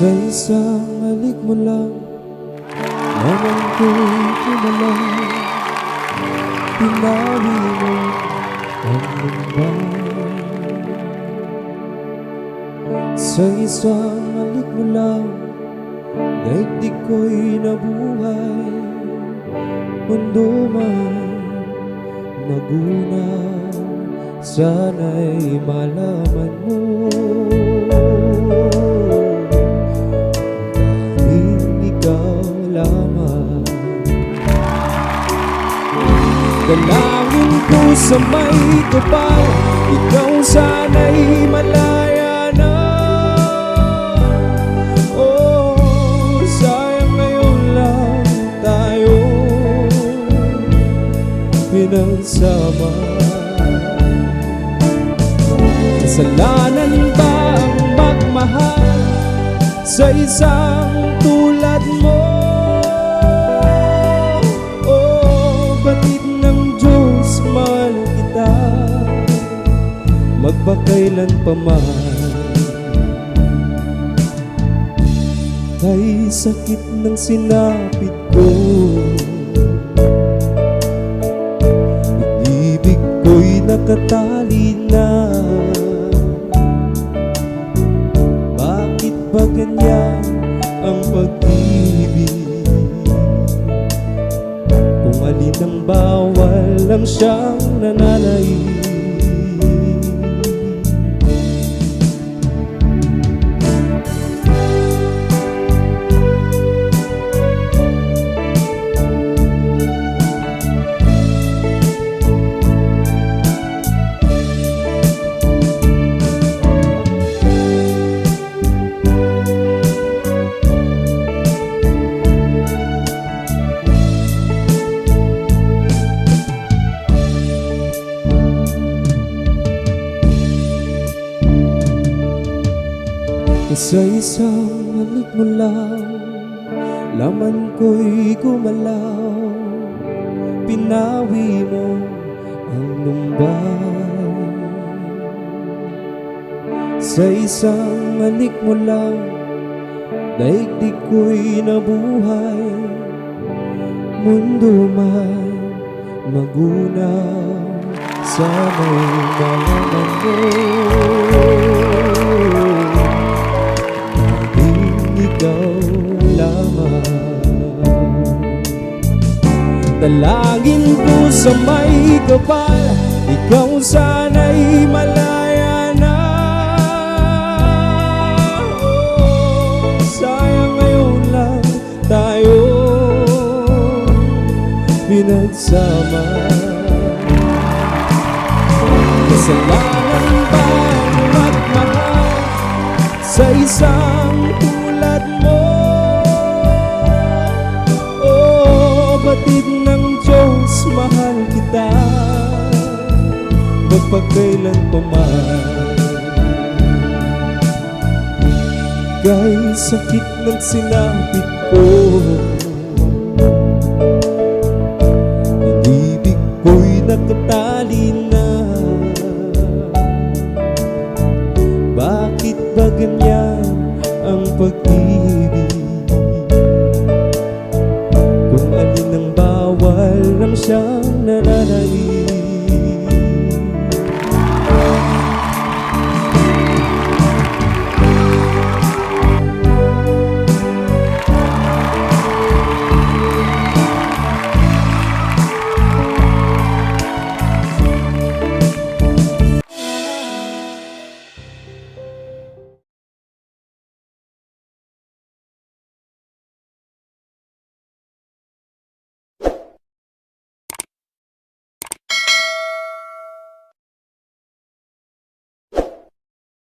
Sa isang halik mo lang, naman ko'y kumalang. Pinawi mo ang mundo. Sa isang halik mo lang, daigdig ko'y nabuhay. Mundo man magunaw, sana'y malaman mo. Dalangin ko sa may kapal, ikaw sana'y malaya na. Oh, sayang ngayon lang tayo pinagsama. Kasalanan ba ang magmahal sa isang tulad mo? Magpakailan pa man, ay sakit ng sinapit ko. Pag-ibig ko'y nakatali na. Bakit ba ganyan ang pag-ibig? Kung alin ang bawal lang siyang nananaig. Sa isang halik mo lang, laman ko'y gumalaw. Pinawi mo ang lumbay. Sa isang halik mo lang, daigdig ko'y nabuhay. Mundo man magunaw, sana'y malaman mo. Dalangin ko sa may kapal, ikaw sana'y malaya na. Oh, sayang ngayon lang tayo pinagsama. Kasalanan ba ang magmahal sa isang tulad mo? Oh, batid ng Diyos, mahal kita, magpakailan pa man. Kahit sakit ng sinapit ko, inibig ko'y nakatali na. Bakit ba ganyan ang pag-ibig? Kung alin ang bawal lang siyang nananaig.